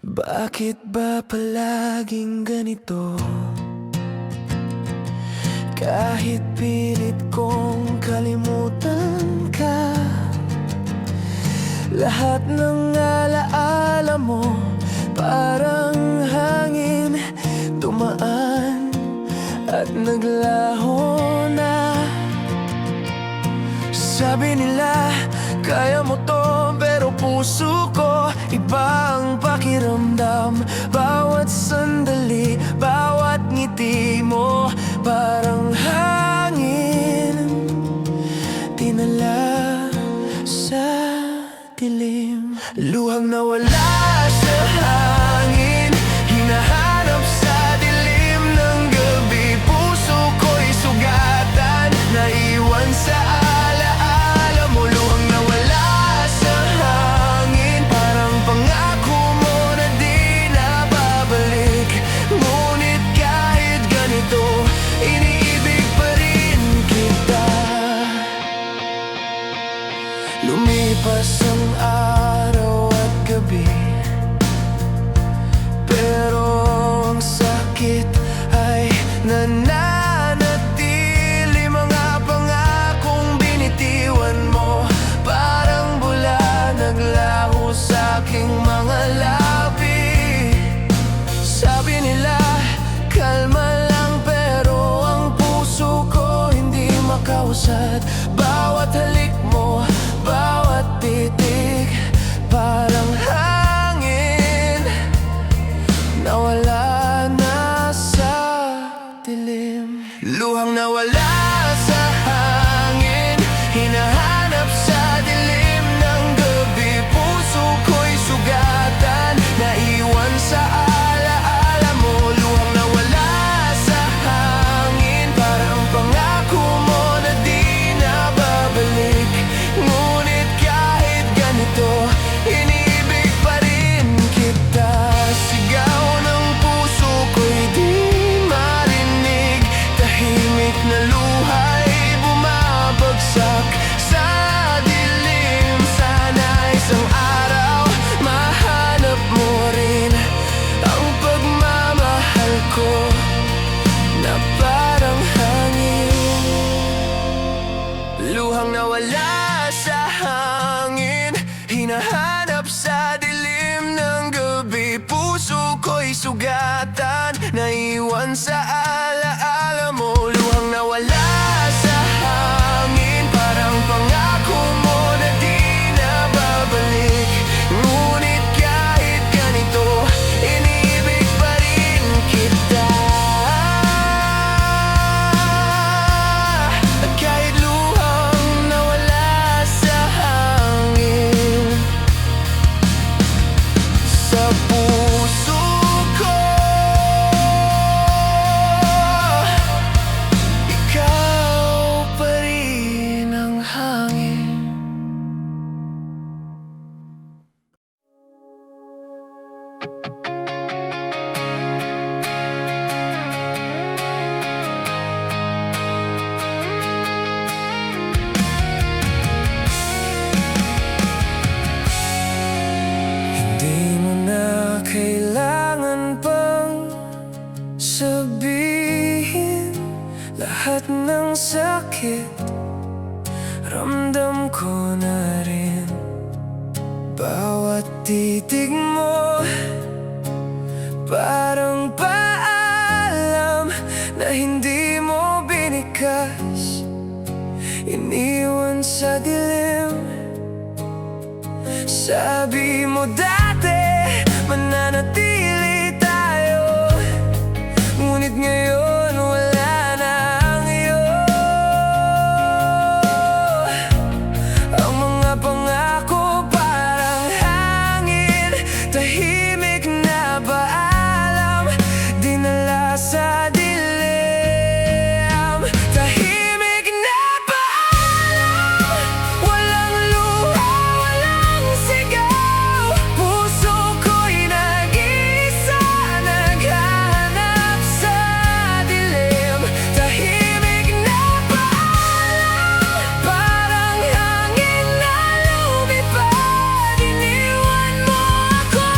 Bakit ba palaging ganito? Kahit pilit kong kalimutan ka, lahat ng alaala mo parang hangin, dumaan at naglaho na. Sabi nila, kaya mo to, pero puso ko iba ang pakiramdam. Bawat sandali, bawat ngiti mo parang hangin, dinala sa dilim. Luhang nawala sa hangin, hinahanap sa dilim ng gabi. Puso ko'y sugatan, naiwan sa alaala mo. Luhang nawala sa hangin, parang pangako mo na di na babalik. Ngunit kahit ganito, iniibig pa rin kita. Lumipas ang araw at gabi, pero ang sakit ay nananatili. Mga pangakong binitiwan mo parang bula, naglaho sa aking mga labi. Sabi nila, kalma lang, pero ang puso ko hindi makausad. Bawat halik mo, bawat titig, parang hangin, nawala na sa dilim. Luhang nawala sa hangin, hinahanap sa dilim ng gabi. Puso ko'y sugatan, naiwan sa alaala mo. Luhang nawala sa hangin, parang pangako mo na di na babalik. Ngunit kahit ganito, iniibig pa rin kita. Sigaw ng puso ko'y di marinig, tahimik na luha'y bumabagsak sa dilim. Sana isang araw mahanap mo rin ang pagmamahal ko na parang hangin. Luhang nawala sa hangin, hinahanap sa dilim ng gabi. Puso ko'y sugatan, naiwan sa alaala mo. Luhang nawala sa hangin, parang pangako mo na di na babalik. Ngunit kahit ganito, iniibig pa rin kita. At kahit luhang nawala sa hangin, sa puso ko, ikaw pa rin ang hangin. Hindi mo na kailangan pang sabihin lahat ng sakit, ramdam ko na rin. Bawat titig mo parang paalam na hindi mo binikas, iniwan sa dilim. Sabi mo dati, mananatili tayo, ngunit ngayon wala na ang iyo. Ang mga pangako parang hangin, tahimik na paalam, dinala sa dilim. Tahimik na paalam, walang luha, walang sigaw. Puso ko'y nag-iisa, naghahanap sa dilim. Tahimik na paalam, parang hangin na lumipad. Iniwan mo ako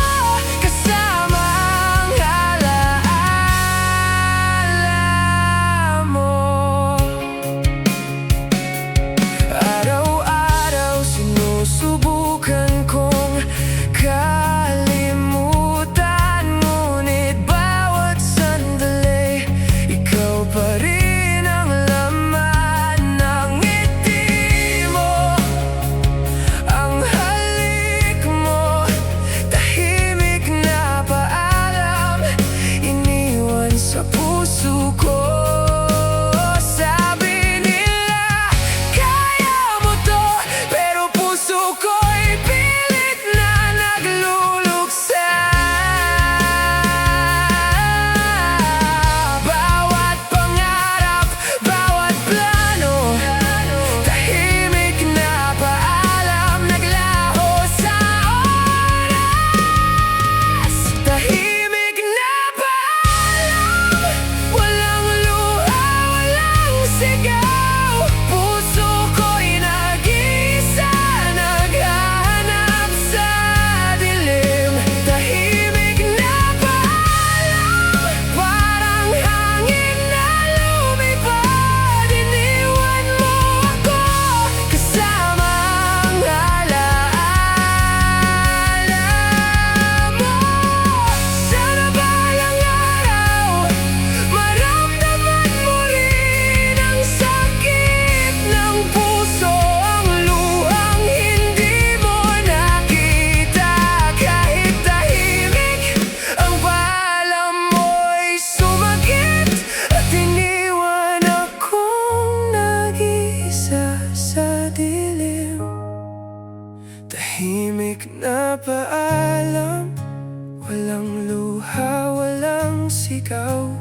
Walang luha, walang sigaw,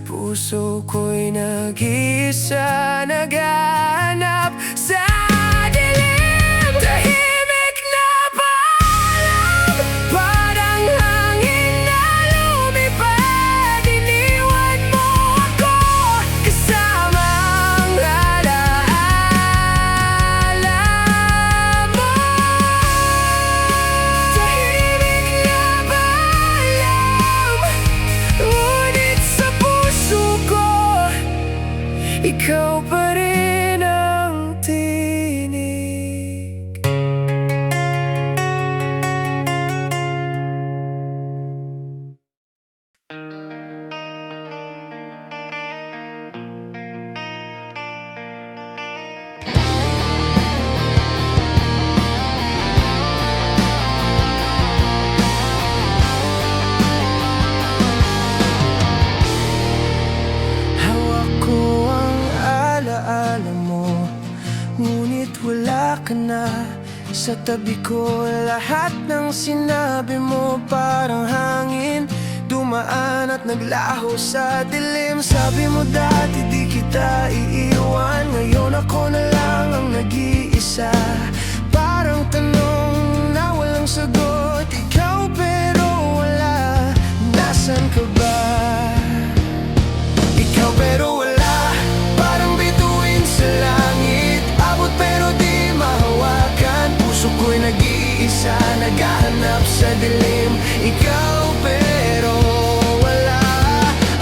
puso ko'y nag-iisa, naghahanap sa dilim. Tahimik na paalam, parang hangin na lumipad. Iniwan mo ako kasama ang alaala mo. Tahimik na paalam, ngunit sa puso ko ikaw pa rin ang tinig. Hawak ko ang alaala mo, ngunit wala ka na. Sa tabi ko lahat ng sinabi mo parang hangin, dumaan at naglaho sa dilim. Sabi mo dati di kita iiwan, ngayon ako na lang ang nag-iisa. Parang tanong na walang sagot, ikaw pero wala. Nasaan ka ba? Ikaw pero wala, parang bituin sa langit. Abot pero di mahawakan, puso ko'y nag-iisa, naghahanap sa dilim. Ikaw pero wala,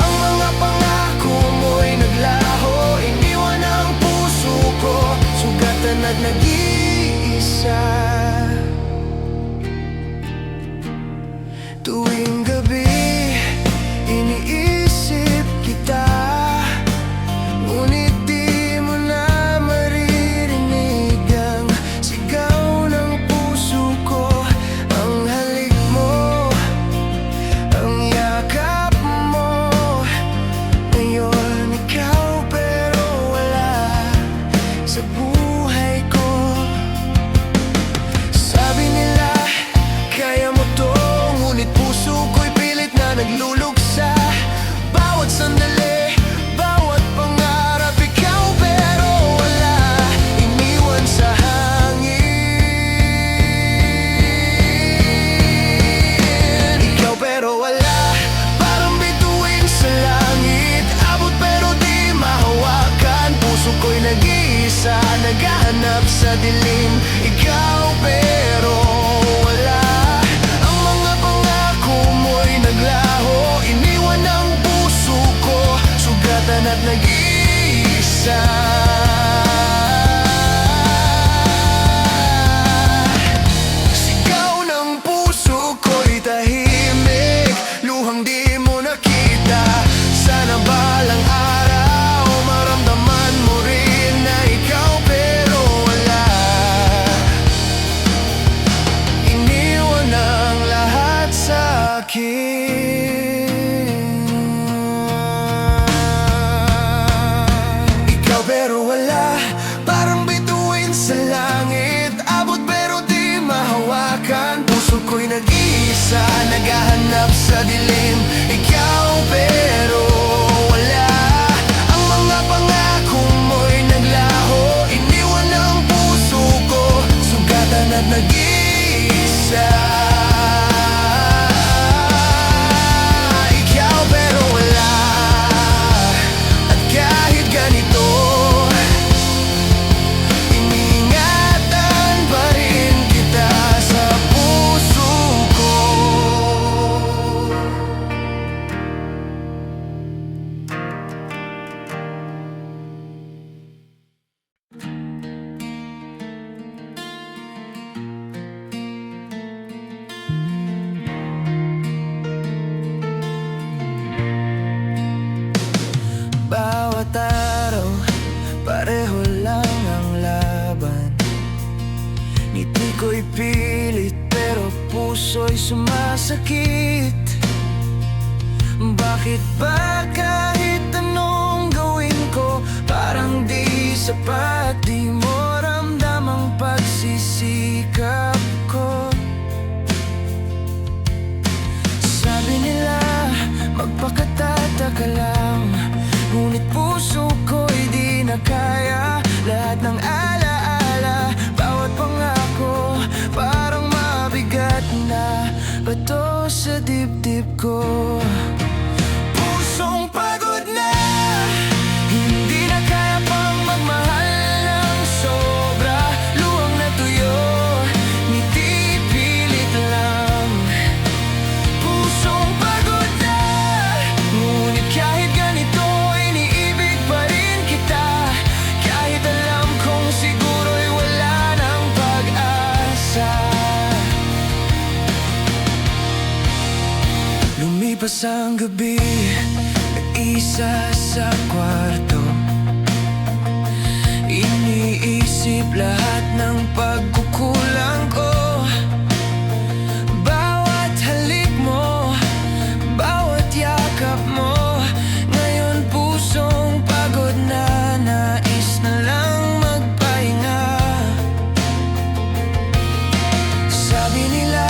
ang mga pangako mo'y naglaho. Iniwan ang puso ko, sugatan at nag-iisa. Tuwing gabi, iniisip kita, ngunit di mo na maririnig ang sigaw ng puso ko. Ang halik mo, ang yakap mo, ngayon ikaw pero wala sa buhay ko. Sabi nila, kaya mo to, ngunit puso ko'y pilit na nagluluksa. Bawat sandali, bawat pangarap, ikaw pero wala. Iniwan sa hangin. Ikaw pero wala, parang bituin sa langit. Abot pero di mahawakan, puso ko'y nag-iisa, naghahanap sa dilim. Ikaw pero wala, ang mga pangako mo'y naglaho. Iniwan ang puso ko, sugatan at nag-iisa. Sigaw ng puso ko'y tahimik, luhang di mo nakita. Sana balang araw maramdaman mo rin na ikaw pero wala. Iniwan ang lahat sa akin. Ikaw pero wala, parang bituin sa langit. Abot pero di mahawakan, puso ko'y nag-iisa, naghahanap sa dilim. Ikaw pero wala, ang mga pangako mo'y naglaho. Iniwan ang puso ko, sugatan at nag-iisa. Ikaw pero wala, at kahit ganito, iniingatan pa rin kita sa puso ko. Bawat araw, pareho lang ang laban. Ngiti ko'y pilit pero puso'y sumasakit. Bakit ba kahit anong gawin ko, parang di sapat, di mo ramdam ang pagsisikap ko. sa dibdib ko. Pusong pagod na, hindi na kaya pang magmahal ng sobra. Luwang natuyo, ngiti pilit lang. Pusong pagod na, ngunit kahit ganito iniibig pa rin kita. Kahit alam kong siguro'y wala ng pag-asa. Lumipas ang gabi, nag-isa sa kwarto. Iniisip lahat ng pagkukulang ko. Bawat halik mo, bawat yakap mo. Ngayon pusong pagod na, nais na lang magpahinga. Sabi nila,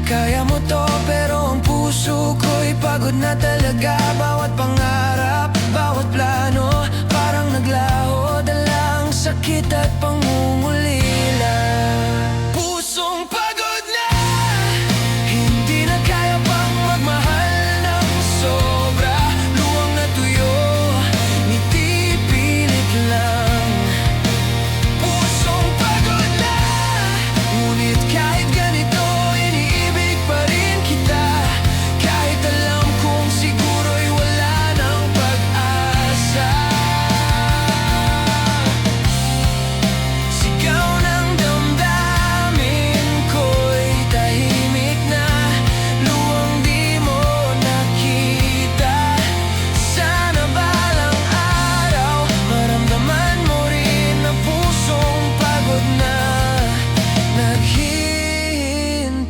kaya mo to, pero ang puso ko'y pagod na talaga. Bawat pangarap, bawat plano, parang naglaho, dalang sakit at pangungulila. Pusong pagod na, hindi na kaya pang magmahal ng sobra. Luwang natuyo, ngiti pilit lang. Pusong pagod na, ngunit kahit ganito iniibig pa rin kita. Kahit alam kong siguro'y wala ng pag-asa. Sigaw ng damdamin ko'y tahimik na. Luwang di mo nakita. Sana balang araw maramdaman mo rin na pusong pagod na, naghihintay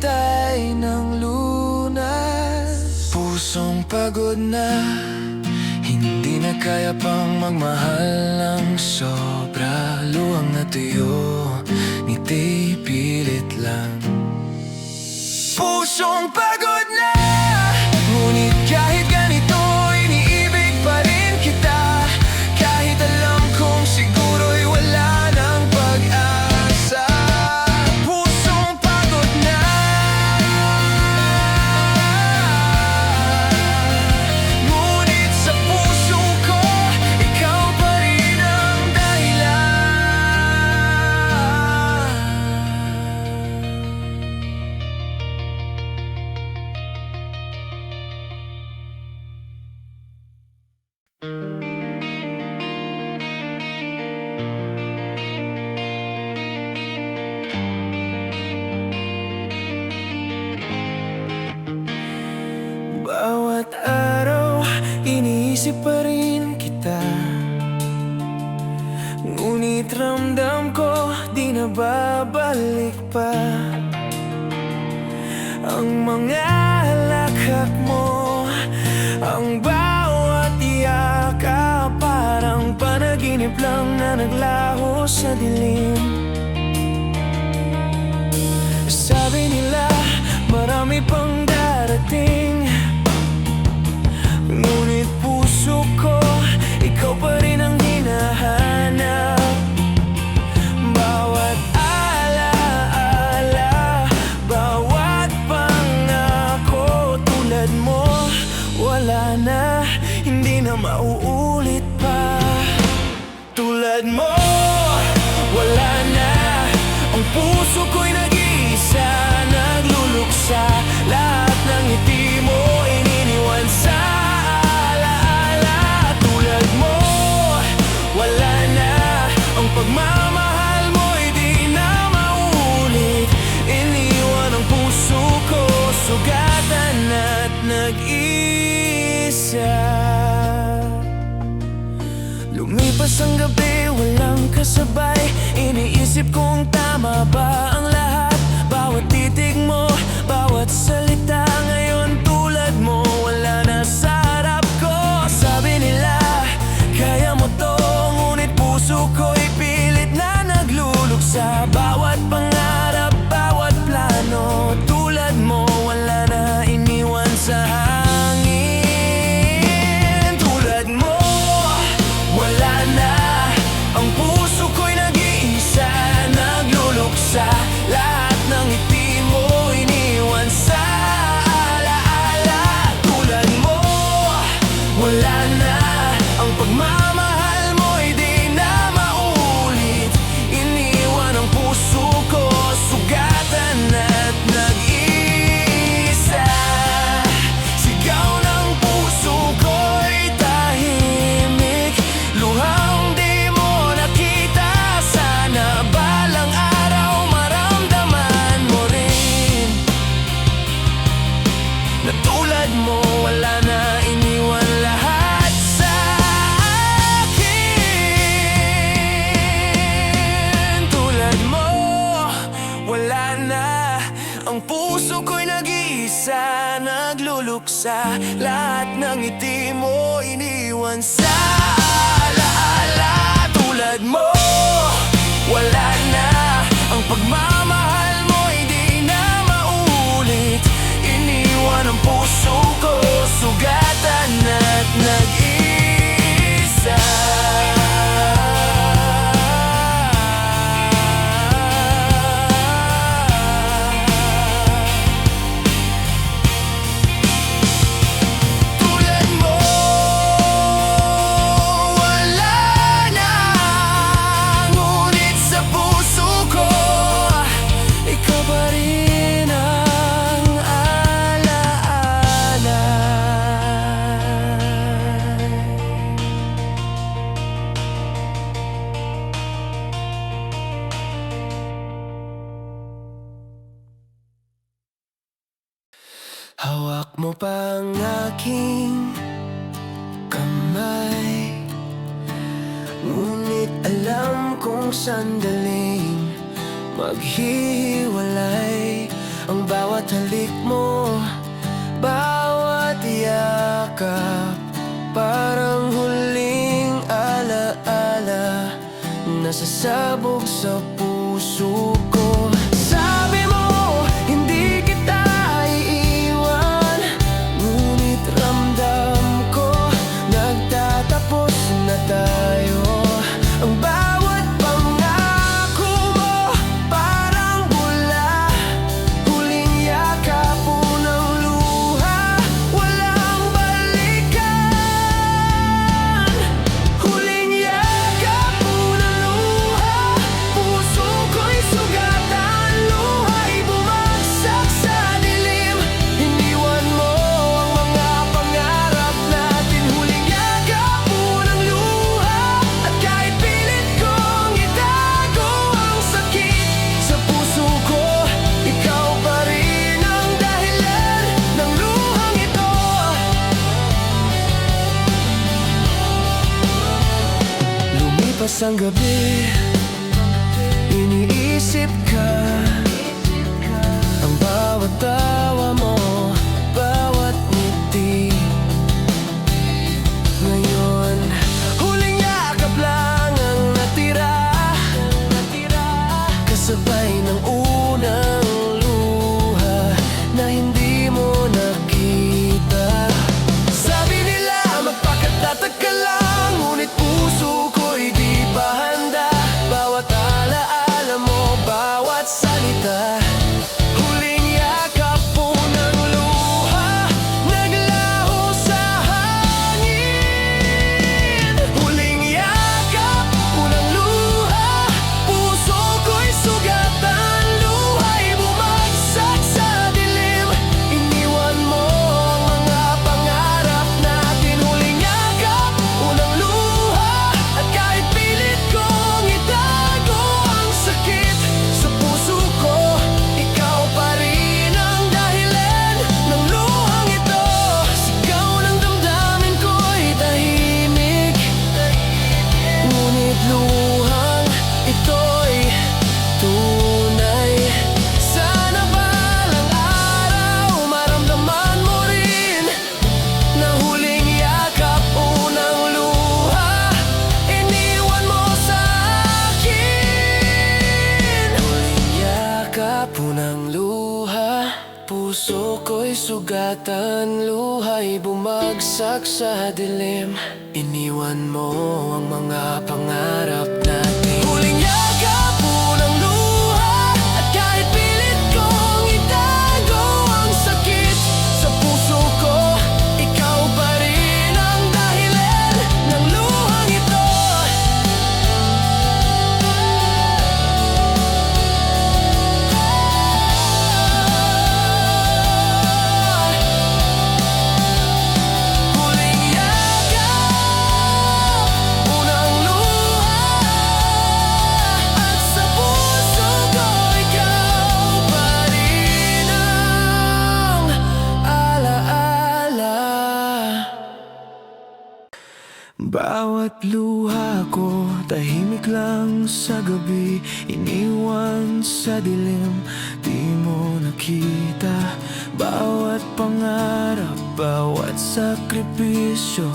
ng lunas. Pusong pagod na, hindi na kaya pang magmahal ng sobra. Luwang natuyo, ngiti pilit lang. Pusong pagod na, ngunit kahit ganito iniibig pa rin kita. Kahit alam kong siguro'y wala ng pag-asa. Pusong pagod na, ngunit sa puso ko, ikaw pa rin ang dahilan. Bawat araw, iniisip pa rin kita. Ngunit ramdam ko, di na babalik pa. Ang mga halakhak mo, ang bawat yakap, parang panaginip lang na naglaho sa dilim. Sabi nila, marami pang darating. Ngunit puso ko, ikaw pa rin ang hinahanap. Bawat alaala, bawat pangako, tulad mo, wala na, hindi na mauulit pa. Tulad mo, wala na, ang puso ko'y nag-iisa, nagluluksa. Lahat ng ngiti mo ininiwan sa alaala. Tulad mo, wala na, ang pagmamahal mo'y di na maulit. Iniwan ang puso ko, sugatan at nag-isa. Lumipas ang gabi, walang kasabay. Iniisip kung tama ba ang lahat. Bawat titig mo, bawat salita, ngayon tulad mo, wala na sa harap ko. Sabi nila, kaya mo to, ngunit puso ko'y pilit na nagluluksa. Bawat pangarap, bawat plano, tulad mo, wala na, iniwan sa hangin. Tulad mo, wala na, ang puso ko'y nag-iisa, nagluluksa. Lahat ng ngiti mo iniwan sa na tulad mo, wala na, iniwan lahat sa akin. Tulad mo, wala na, ang puso ko'y nag-iisa, nagluluksa, lahat ng ngiti mo iniwan sa alaala. Tulad mo, wala na, ang pagmamahal mo'y di na maulit. Iniwan ang puso ko, sugatan at nag-isa. Hawak mo pa ang aking kamay, ngunit alam kong sandaling maghihiwalay. Ang bawat halik mo, bawat yakap, parang huling alaala, nasasabog sa puso ko. Sabi mo, hindi kita iiwan, ngunit ramdam ko, nagtatapos na tayo. Ang bawat pangako mo, parang bula, huling yakap, unang luha, walang balikan. Huling yakap, unang luha, puso ko'y sugatan, luha'y bumagsak sa dilim. Iniwan mo ang mga pangarap natin. Huling yakap, unang luha, at kahit pilit kong itago ang sakit sa puso ko, ikaw pa rin ang dahilan ng luhang ito. Lumipas ang gabi, iniisip ka, ang bawat tawa mo, bawat ngiti. Ngayon, huling yakap lang ang natira, kasabay ng unang luha na hindi mo nakita. Sabi nila magpakatatag ka lang, ngunit puso ko'y di pa handa. Bawat alaala mo, bawat salita, huling yakap, unang luha, naglaho sa hangin. Huling yakap, unang luha, puso ko'y sugatan, luha'y bumagsak sa dilim. Iniwan mo ang mga pangarap natin. Huling yakap, unang luha, at kahit pilit kong itago ang sakit sa puso ko, ikaw pa rin ang dahilan ng luhang ito. Sigaw ng damdamin ko'y tahimik, ngunit luhang ito'y tunay. Sana balang araw maramdaman mo rin na huling yakap, unang luha, iniwan mo sa akin. Huling yakap, unang luha, puso ko'y sugatan, luha'y bumagsak sa dilim. Iniwan mo ang mga pangarap natin. Huling yakap, unang luha, at kahit pilit kong itago ang sakit sa puso ko, ikaw pa rin ang dahilan ng luhang ito. Huling yakap, unang luha, Bawat luha ko, tahimik lang sa gabi, iniwan sa dilim, di mo nakita. Bawat pangarap, bawat sakripisyo,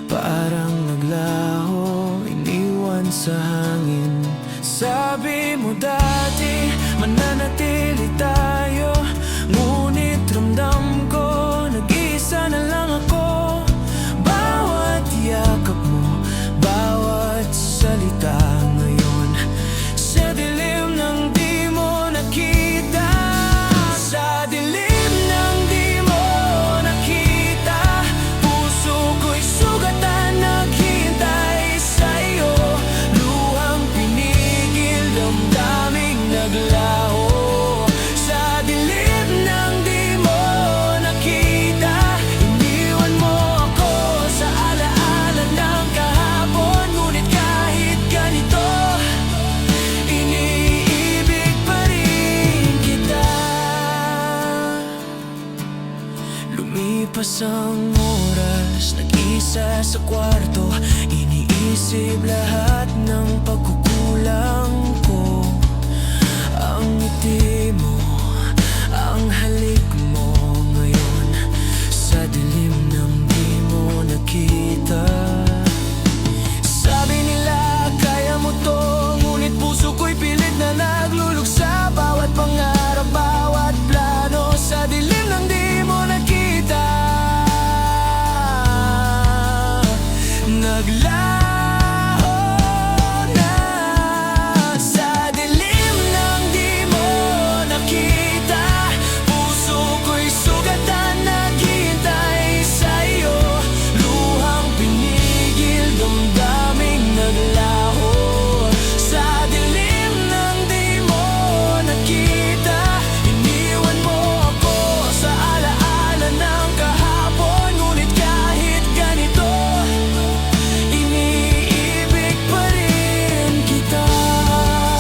parang naglaho, iniwan sa hangin. Sabi mo dati, mananatili tayo, ngunit ramdam ko, nag-iisa na lang ako. Bawat yakap mo, bawat salita ngayon, sa dilim ng di mo nakita. Sa dilim ng di mo nakita, puso ko'y sugatan, naghihintay sa'yo. Luhang pinigil, damdaming naglaho. Sa dilim ng di mo nakita, iniwan mo ako sa alaala ng kahapon. Ngunit kahit ganito, iniibig pa rin kita. Lumipas ang oras, nag-isa sa kwarto, iniisip lahat ng pagkukulang ko. Ang ngiti mo, ang halik mo ngayon, sa dilim ng di mo nakita. Sabi nila kaya mo to, ngunit puso ko'y pilit na nagluluksa. Bawat pangarap, bawat plano, sa dilim ng di mo nakita. Naglaho na. Sa dilim ng di mo nakita, puso ko'y sugatan, naghihintay sa'yo. Luhang pinigil, damdaming naglaho. Sa dilim ng di mo nakita, iniwan mo ako sa alaala ng kahapon. Ngunit kahit ganito, iniibig pa rin kita.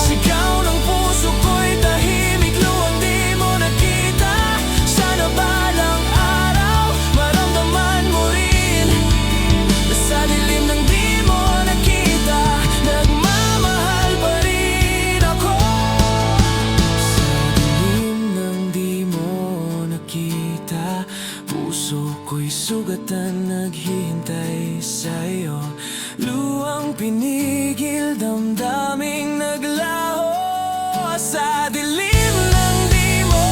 Sigaw ng puso ko'y tahimik, luwang di mo nakita. Sana balang araw, maramdaman mo rin na sa dilim ng di mo nakita, nagmamahal pa rin ako. Sa dilim ng di mo nakita, puso ko'y sugatan, naghihintay sa'yo. Luwang pinigil, damdaming naglaho. Sa dilim ng di mo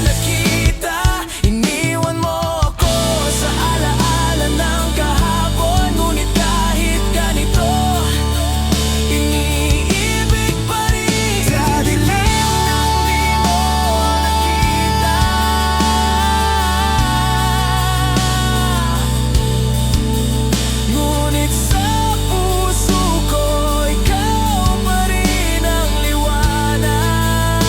nakita, iniwan mo ako sa alaala ng kahapon. Ngunit kahit ganito, iniibig pa rin. Sa dilim ng di mo nakita, ngunit sa puso ko, ikaw pa rin ang liwanag.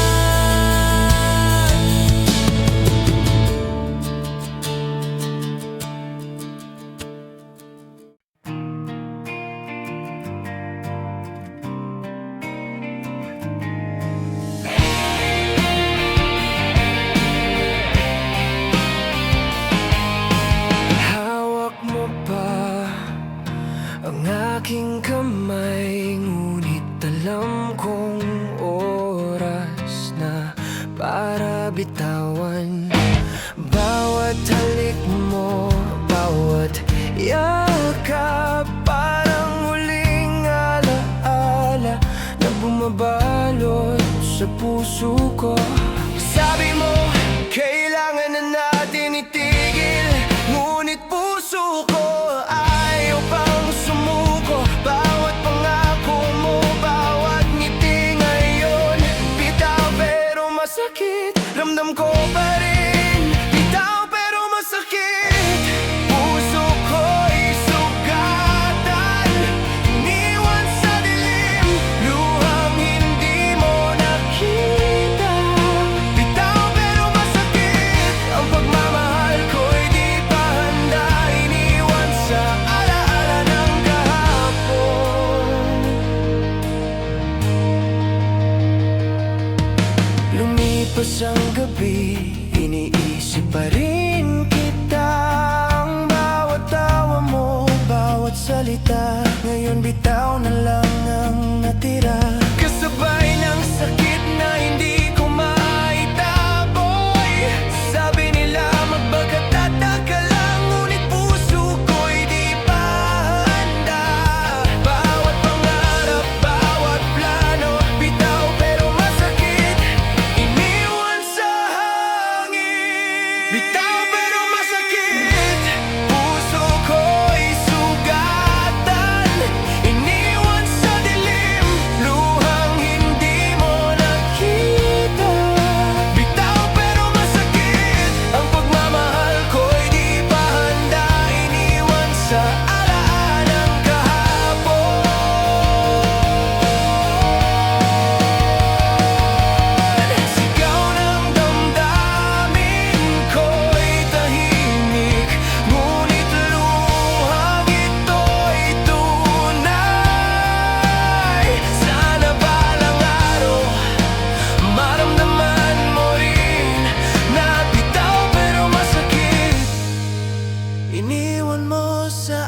iniwan mo sa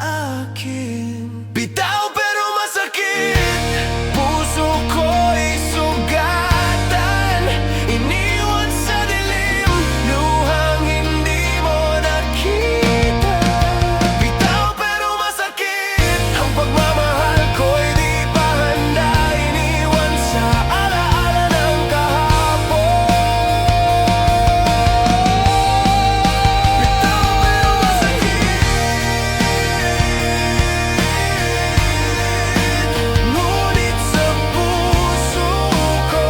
akin. Bitaw pero masakit, puso ko'y sugatan, iniwan sa dilim, luhang hindi mo nakita. Bitaw pero masakit, ang pagmamahal ko'y di pa handa, iniwan sa alaala ng kahapon. Bitaw pero masakit, ngunit sa puso ko,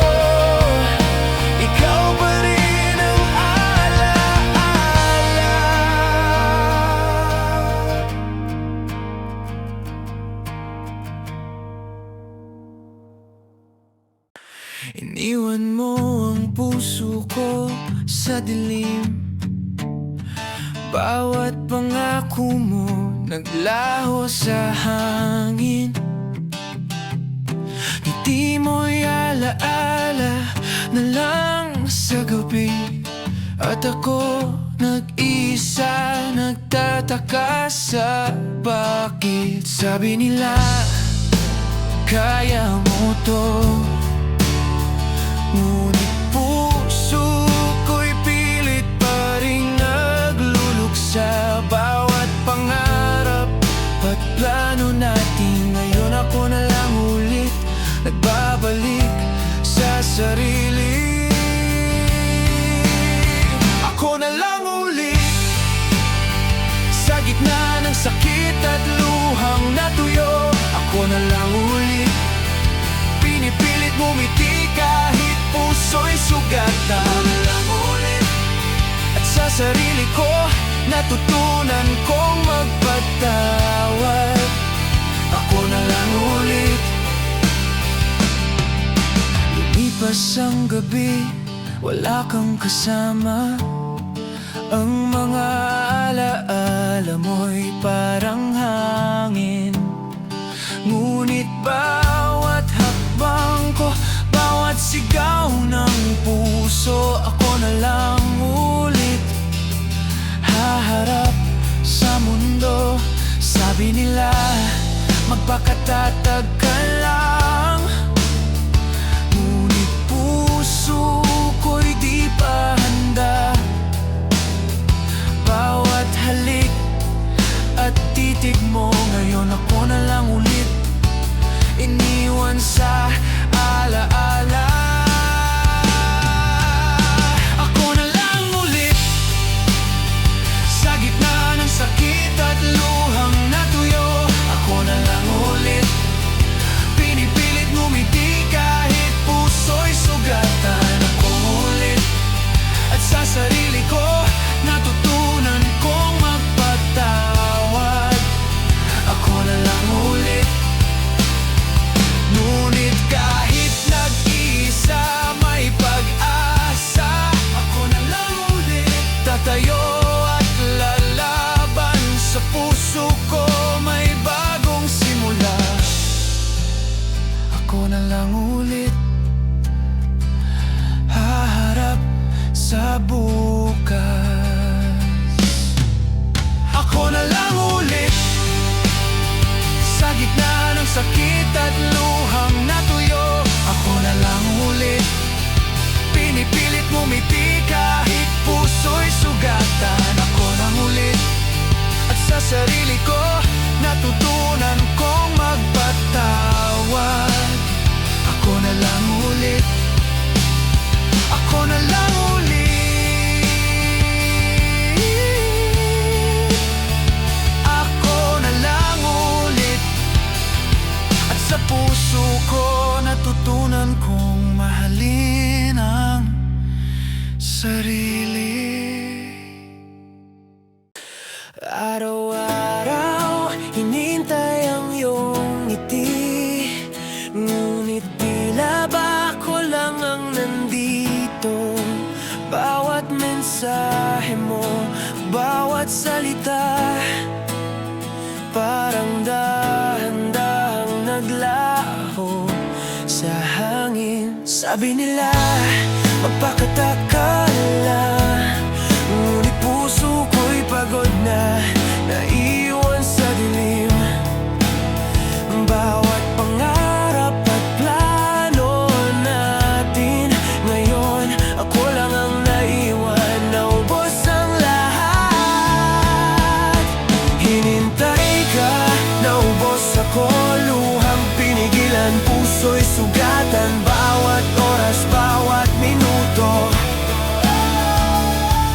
ikaw pa rin ang alaala. Iniwan mo ang puso ko sa dilim, bawat pangako mo naglaho sa hangin. Ngiti mo'y alaala na lang sa gabi, at ako nag-isa nagtataka sa bakit. Sabi nila kaya mo to, ngunit puso ko'y pilit pa rin nagluluksa. Bawat pangarap at plano natin, ngayon ako na lang ulit nagbabalik sa sarili. Ako na lang ulit sa gitna ng sakit at luhang natuyo. Ako na lang ulit pinipilit bumiti kahit puso'y sugatan. Ako na lang ulit, at sa sarili ko natutunan kong magpatawad. Ako na lang ulit. Lumipas ang gabi, wala kang kasama, ang mga alaala mo'y parang hangin. Ngunit bawat hakbang ko, bawat sigaw ng puso, ako na lang ulit haharap sa mundo. Sabi nila magpakatatag ka lang, ngunit puso ko'y di pa handa. Bawat halik at titig mo, ngayon ako na lang ulit iniwan sa alaala. Ako na lang ulit sa gitna ng sakit at luhang natuyo. Ako na lang ulit pinipilit ngumiti kahit puso'y sugatan. Ako ulit, at sa sarili ko natutunan kong magpatawad. Ako na lang ulit, ngunit kahit nag-isa may pag-asa. Ako na lang ulit tatayo at lalaban, sa puso ko may bagong simula. Ako na lang ulit haharap sa bukas. Ako na lang ulit sa gitna ng sakit at luhang natuyo. Ako na lang ulit pinipilit ngumiti kahit puso'y sugatan. Ako lang ulit, at sa sarili ko natutunan kong magpatawad. Ako na lang ulit, ako na lang ulit, ako na lang ulit, at sa puso ko natutunan kong mahalin ang sarili. Araw-araw hinintay ang iyong ngiti, ngunit tila ba ako lang ang nandito. Bawat mensahe mo, bawat salita, parang dahan-dahang naglaho sa hangin. Sabi nila magpakataka lang, ngunit puso ko'y pagod na sugatan, bawat oras, bawat minuto.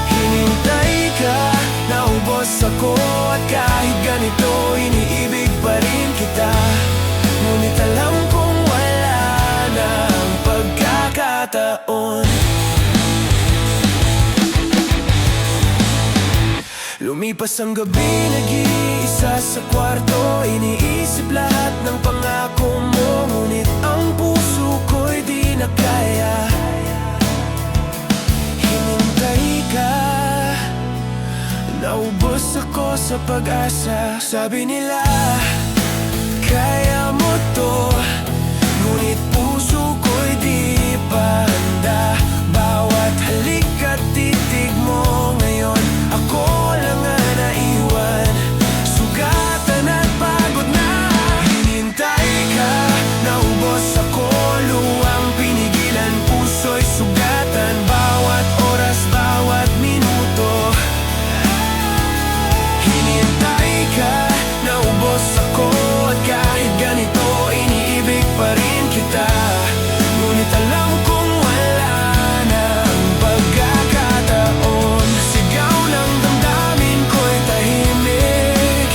Hinintay ka, naubos ako, at kahit ganito, iniibig pa rin kita. Ngunit alam kong wala na ang pagkakataon. Lumipas ang gabi, nag-iisa sa kwarto, iniisip lahat ng pangako mo. Ngunit ang puso ko'y di na kaya. Hinintay ka, naubos ako sa pag-asa. Sabi nila, kaya mo to, ngunit puso ko'y di pa handa. Bawat halik at titig mo ngayon, ako lang ang naiwan. Sugatan at pagod na. Hinintay ka, naubos ako, luwang pinigilan, puso'y sugatan, bawat oras, bawat minuto. Hinintay ka, naubos ako, at kahit ganito, iniibig pa rin kita. Ngunit alam kong wala na ang pagkakataon. Sigaw ng damdamin ko'y tahimik,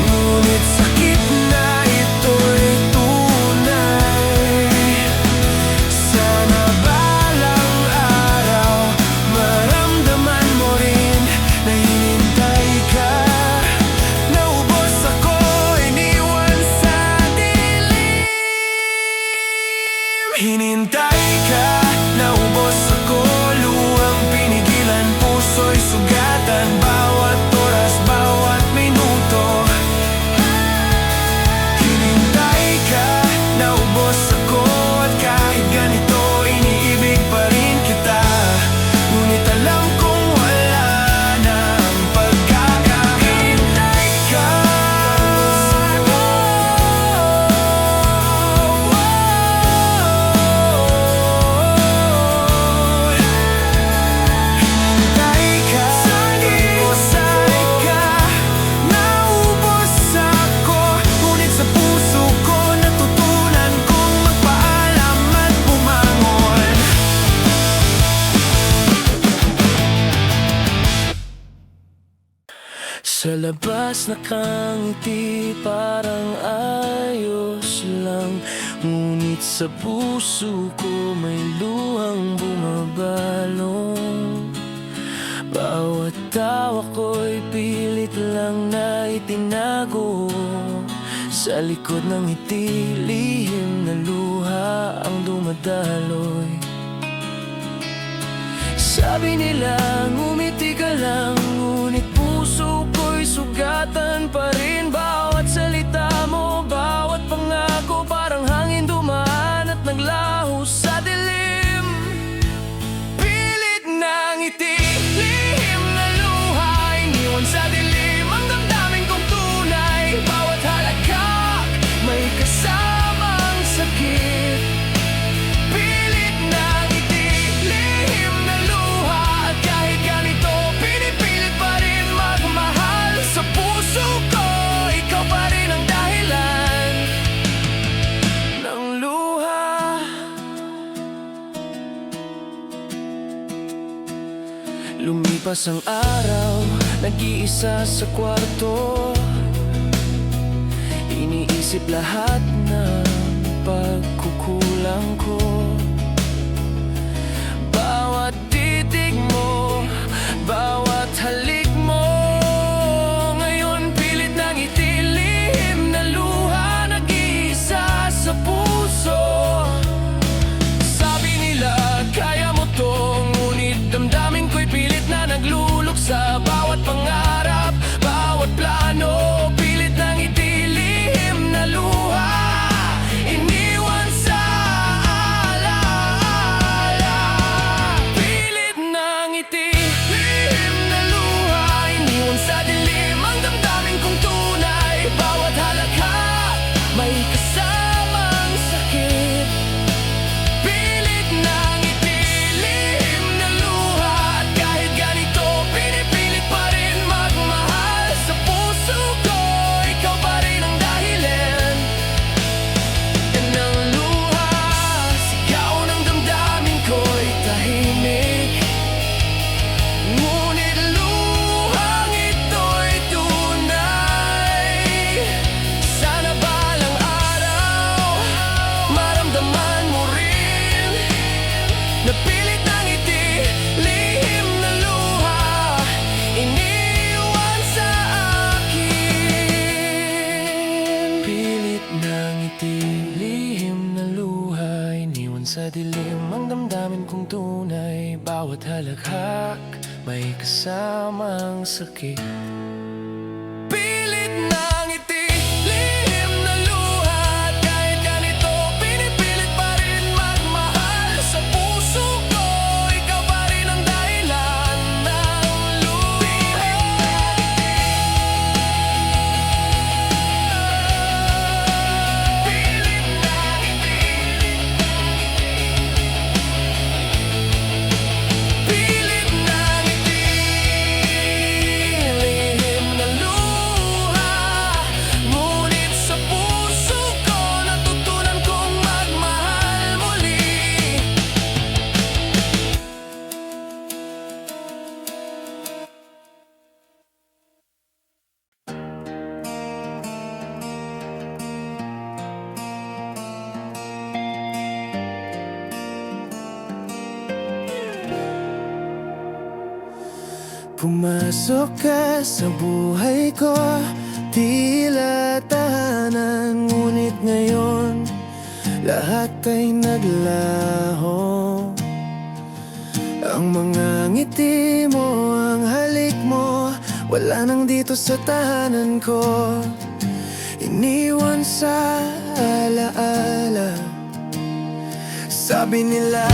ngunit sakit na ito'y tunay. Sana balang araw, maramdaman mo rin na hinintay ka. Naubos ako, iniwan sa dilim. Hinintay ka, naubos ako, luwang pinigilan, puso'y sugatan, bawat oras, bawat minuto. Hinintay ka, naubos ako, at kahit ganito, iniibig pa rin kita. Ngunit alam kong wala na ang pagkakahintay ka. Hintay ka, usay ka, naubos ako, ngunit sa puso ko natutunan kong magpaalam at bumangon. Sa labas nakangiti, parang ayos lang, ngunit sa puso ko may luhang bumabalong. Bawat tawa ko'y pilit lang na itinago, sa likod ng ngiti, lihim na luha ang dumadaloy. Sabi nila, ngumiti ka lang, ngunit puso ko'y sugatan pa rin. Bawat salita mo, bawat pangako, parang hangin dumaan at naglaho sa dilim. Pilit na ngiti, lihim na luha, iniwan sa dilim ang damdamin kong tunay. Bawat halakak, may kasamang sakit. Pilit na ngiti, lihim na luha, at kahit ganito, pinipilit pa rin magmahal. Sa puso ko, ikaw pa rin ang dahilan ng luha. Lumipas ang araw, nag-iisa sa kwarto, iniisip lahat ng pagkukulang ko. Bawat titig mo, bawat halik mo, ngayon pilit na ngiti, lihim na luha, nag-iisa sa puso. Sabi nila, kaya mo to, ngunit damdamin ko'y pilit na nagluluksa. Bawat pangarap, bawat plano, pilit na ngiti, lihim na luha, iniwan sa alab. bawat halakhak may kasamang sakit. Pilit na ngiti, lihim na luha, at kahit ganito pinipilit pa rin magmahal. Sa puso ko, ikaw pa rin ang dahilan ng luha. Pilit na ngiti, pilit na ngiti, lihim na luha, ngunit sa puso ko natutunan kong magmahal muli. Pumasok ka sa buhay ko, tila tahanan, ngunit ngayon lahat ay naglaho. Ang mga ngiti mo, ang halik mo, wala nang dito sa tahanan ko. Iniwan sa alaala. Sabi nila,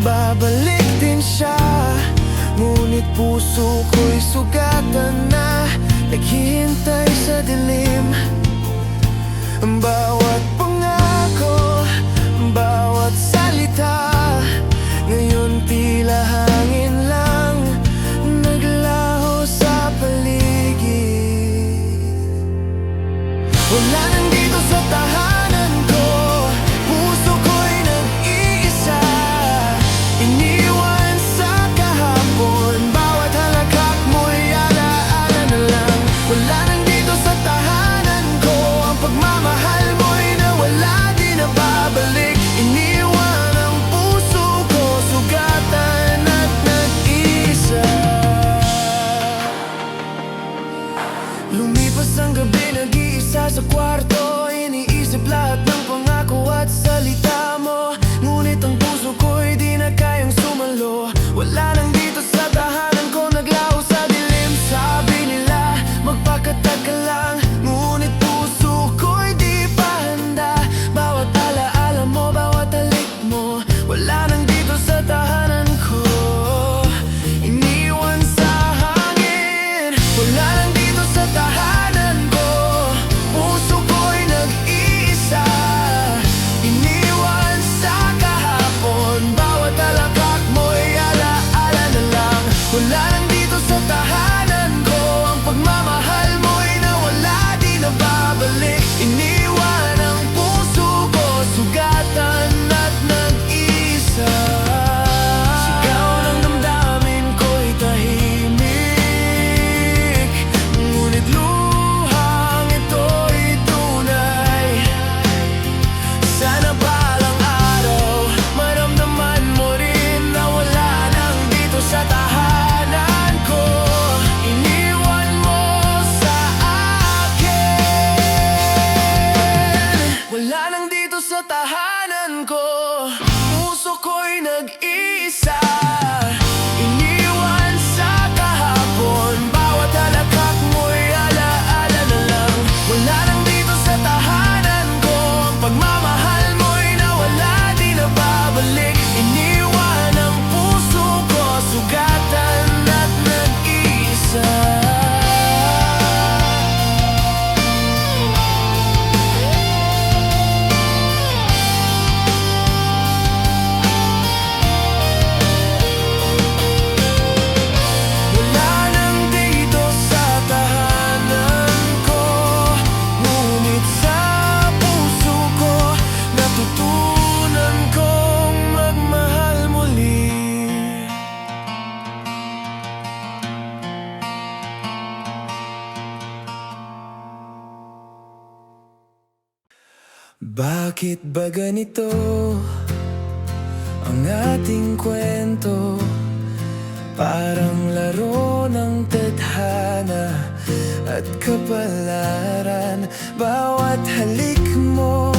babalik din siya, ngunit puso ko'y sugatan na, naghihintay sa dilim. Bawat pangako, bawat salita, ngayon tila hangin lang, naglaho sa paligid. Wala nang dito sa tahanan ko, puso ko'y nag-iisa. Iniwan sa kahapon, bawat halakhak mo'y alaala na lang. Wala nang dito sa tahanan ko, ang pagmamahal mo'y nawala, di na babalik. Iniwan ang puso ko, sugatan at nag-isa. Lumipas ang gabi, nag-iisa sa kwarto, iniisip lahat ng pangako at salita mo, ngunit ang puso ko'y di na kayang sumalo. Wala nang dito sa tahanan ko, naglaho sa dilim. Sabi nila, magpakatag ka lang, ngunit puso ko'y di pa handa. Bawat alaala mo, bawat halik mo, wala nang dito sa tahanan ko. Iniwan sa hangin, wala nang dito sa tahanan ko, puso ko'y nag-iisa. Iniwan sa kahapon, bawat halakhak mo'y alaala na lang. Wala nang dito sa tahanan ko, ang pagmamahal mo'y nawala, di na babalik. Iniwan ang puso ko, sugatan at nag-isa. Sigaw ng damdamin ko'y tahimik, ngunit luhang ito'y tunay. Sana balang araw maramdaman mo rin na wala nang dito sa tahanan ko. Iniwan mo sa akin. Wala nang dito sa tahanan ko, puso ko'y nag-iisa. Iniwan sa kahapon, bawat halakhak mo'y alaala na lang. Wala nang dito sa tahanan ko, ang pagmamahal mo'y nawala, di na babalik. Iniwan ang puso ko, sugatan at nag-iisa. Wala nang dito sa tahanan ko, ngunit sa puso ko natutunan kong magmahal muli. Bakit ba ganito ang ating kwento? Parang laro ng tadhana at kapalaran. Bawat halik mo,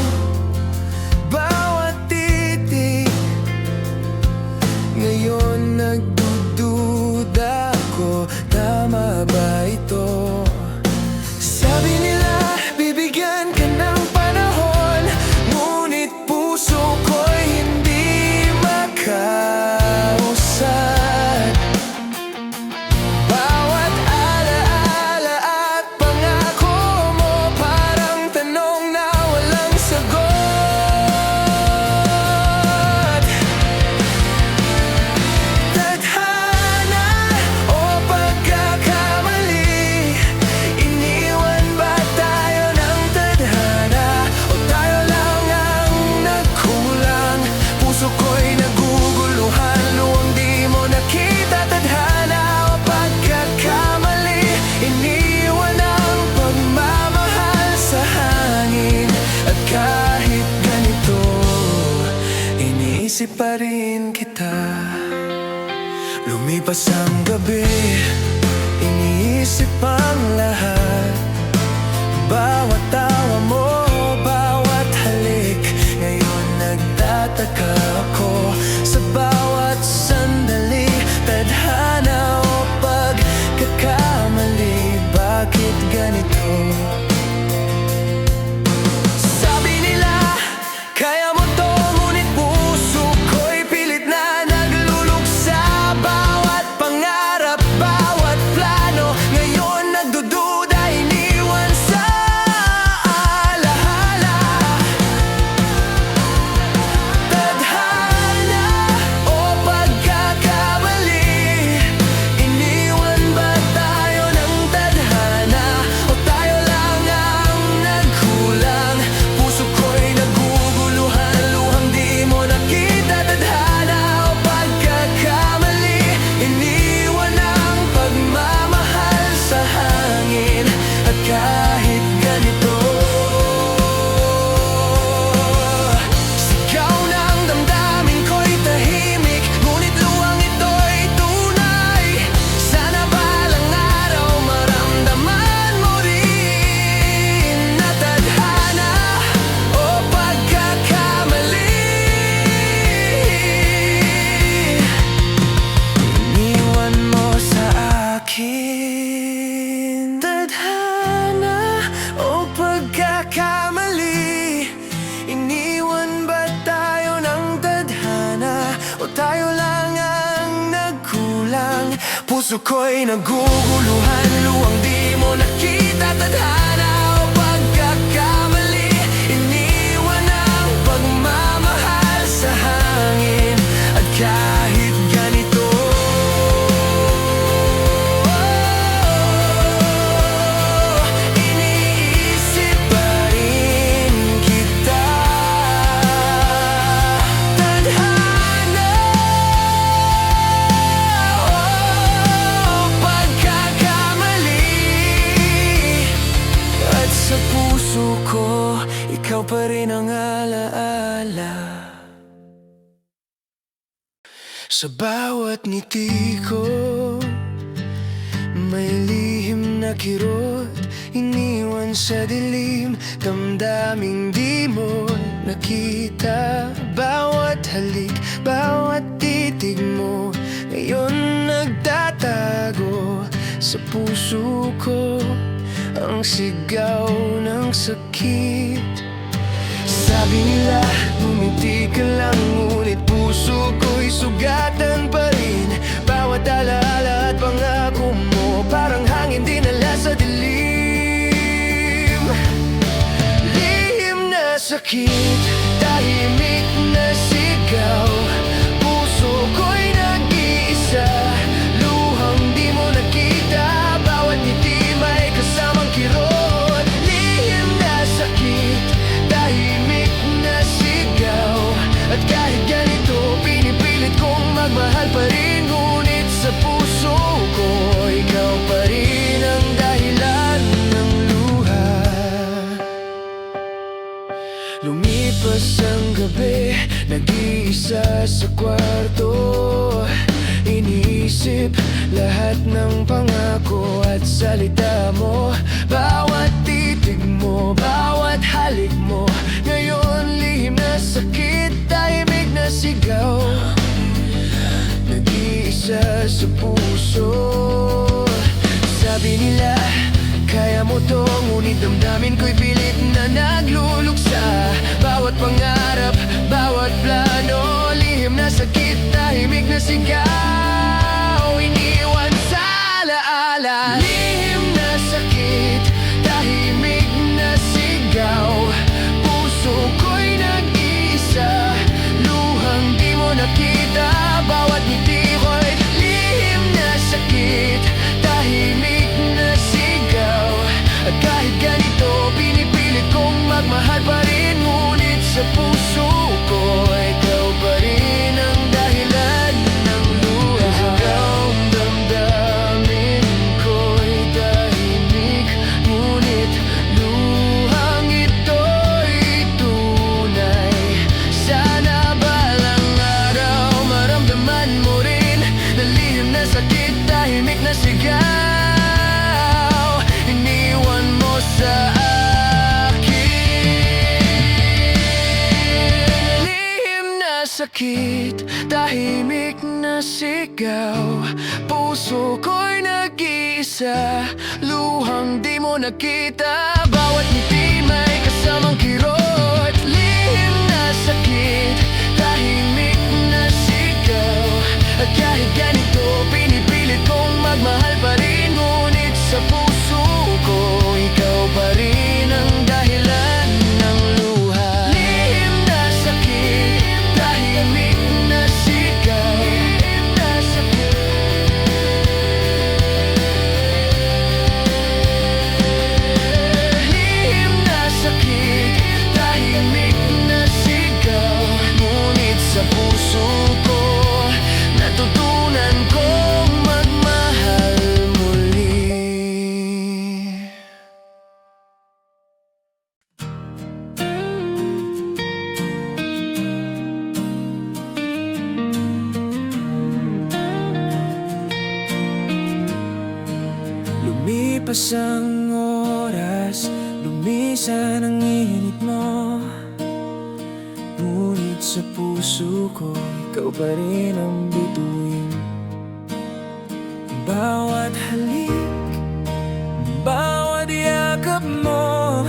bawat titig, ngayon iniisip pa rin kita. Lumipas ang gabi, iniisip ang lahat. Bawat tawa mo, bawat halik. Ngayon nagtataka ako sa bawat sandali. Tadhana o pagkakamali, bakit ganito? Sabi nila, kaya mo to, ngunit puso ko'y pilit na nagluluksa. Bawat pangarap, bawat plano, ngayon nagdududa, iniwan sa alahala. Tadhana o pagkakamali, iniwan ba tayo ng tadhana? O tayo lang ang nagkulang? Puso ko'y naguguluhan, luhang di mo nakita. Tadhana o pagkakamali, iniwan ang pagmamahal sa hangin. At kahit ganito, sigaw ng damdamin ko'y tahimik, ngunit luwang ito'y tunay. Sana balang araw maramdaman mo rin na tadhana o pagkakamali. Iniwan mo sa akin tadhana o pagkakamali. Iniwan ba tayo ng tadhana? O tayo lang ang nagkulang? Puso ko'y naguguluhan, luwang di mo nakita. Tadhana o pagkakamali, iniwan ang pagmamahal sa hangin. At kahit ganito, iniisip pa rin kita. Tadhana o pagkakamali, at sa puso ko, ikaw pa rin ang alaala. Sa bawat ngiti ko, may lihim na kirot, iniwan sa dilim. Damdaming di mo nakita. Bawat halik, bawat titig mo, ngayon nagtatago sa puso ko. Ang sigaw ng sakit. Sabi nila, ngumiti ka lang, ngunit puso ko'y sugatan pa rin. Bawat alaala at pangako mo, parang hangin dinala sa dilim. Lihim na sakit, tahimik na sigaw. Puso ko'y nag-iisa, luhang di mo nakita. Bawat ngiti may kasamang kirot. Lihim na sakit, tahimik na sigaw. At kahit ganito, pinipilit kong magmahal pa rin. Ngunit sa puso ko, ikaw pa rin ang dahilan ng luha. Lumipas ang gabi, nag-iisa sa kwarto. Iniisip lahat ng pangako at salita mo. Bawat titig mo, bawat halik mo, ngayon lihim na sakit, tahimik na sigaw. Nag-iisa sa puso. Sabi nila, kaya mo to, ngunit damdamin ko'y pilit na nagluluksa. Bawat pangarap, bawat plano, lihim na sakit, tahimik na sigaw. Iniwan sa alaala. Lihim na sakit, tahimik na sigaw. Puso ko'y nag-iisa, luhang di mo nakita. Bawat ngiti ko'y lihim na sakit, tahimik na sigaw. At kahit ganito, pinipilit kong magmahal pa rin. Ngunit sa puso ko, ikaw pa rin ang dahilan ng luha. Ang damdamin ko'y tahimik, ngunit luhang ito'y tunay. Sana balang sigaw. Puso ko'y nag-iisa, luhang di mo nakita. Bawat ngiti may kasamang kirot, lihim na sakit, tahimik na sigaw. At kahit ganito, pinipilit kong magmahal pa rin. Ngunit sa puso ko, ikaw pa rin ang dahilan ng luha. Lihim na sakit, tahimik na sigaw. Lihim na sakit. Lihim na sakit, tahimik na sigaw. Ngunit sa puso ko, natutunan kong magmahal muli. Lumipas ang oras, lumisan ang init mo, ngunit sa puso ko, ikaw pa rin ang bituin. Bawat halik, bawat yakap mo,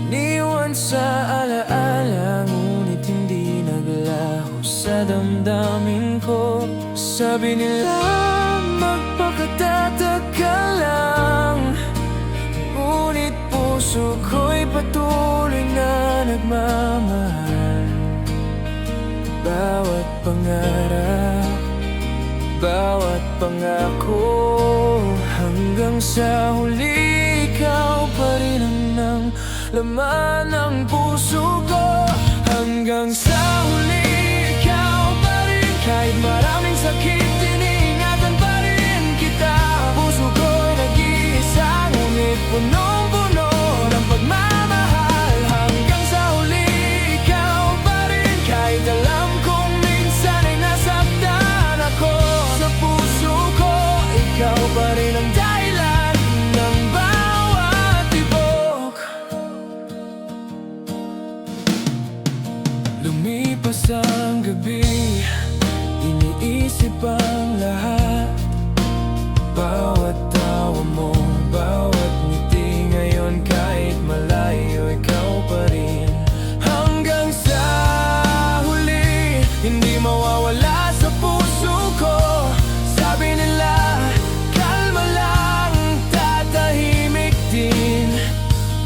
iniwan sa alaala, ngunit hindi naglaho sa damdamin ko. Sabi nila magpakatatag ka lang, ngunit puso ko'y patuloy na nagmamahal. Bawat pangarap, bawat pangako, hanggang sa huli ikaw pa rin ang laman ng puso ko. Hanggang sa huli ikaw pa rin, kahit maraming sakit, iniingatan pa rin kita. Puso ko'y nag-iisa, ngunit punong-puno ng pagmamahal. Hanggang sa huli ikaw pa rin, kahit alam kong minsan ay nasaktan ako. Sa puso ko, ikaw pa rin ang dahilan ng bawat tibok. Lumipas ang gabi, iniisip ang lahat. Bawat tawa mo, bawat ngiti ngayon, kahit malayo, ikaw pa rin. Hanggang sa huli, hindi mawawala sa puso ko. Sabi nila, kalma lang, tatahimik din.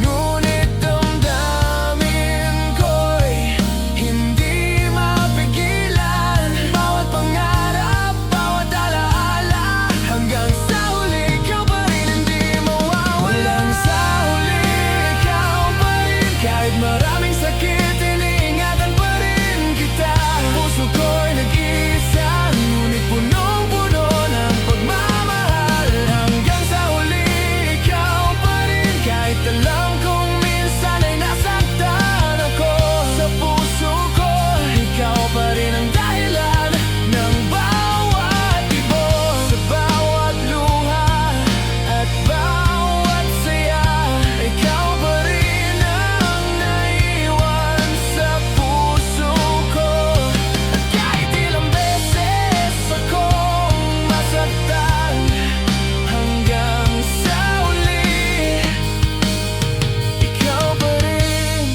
Ngunit damdamin ko'y hindi mapigilan. Bawat pangarap, bawat alaala, hanggang sa huli ikaw pa rin, hindi mawawala. Hanggang sa huli ikaw pa rin, kahit maraming sakit, iniingatan pa rin kita. Puso ko'y nag-iisa, ngunit punong-puno ng pagmamahal. Hanggang sa huli ikaw pa rin, kahit alam kong minsan ay nasaktan ako. Sa puso ko, ikaw pa rin ang dahilan ng bawat ibon. Sa bawat luha at bawat saya, ikaw pa rin ang naiwan sa puso ko. At kahit ilang beses akong masaktan, hanggang sa huli, ikaw pa rin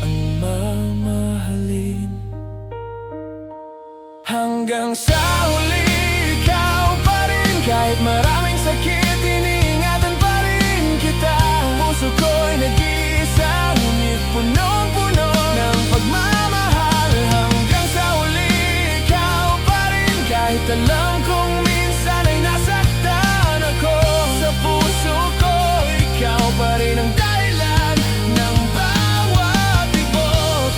ang mamahalin. Hanggang sa huli, ikaw pa rin, kahit maraming sakit, iniingatan pa rin kita. Puso ko'y nag-iisa, ngunit punong-puno ng pagmamahal. Hanggang sa huli, ikaw pa rin, kahit alam kong minsan ay nasaktan ako. Sa puso ko, ikaw pa rin ang dahilan ng bawat tibok.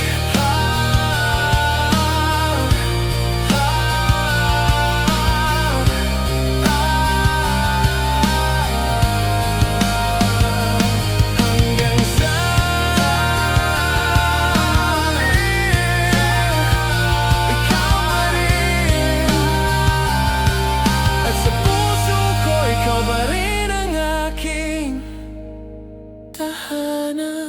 Hanggang sa ikaw pa rin ang aking tahanan.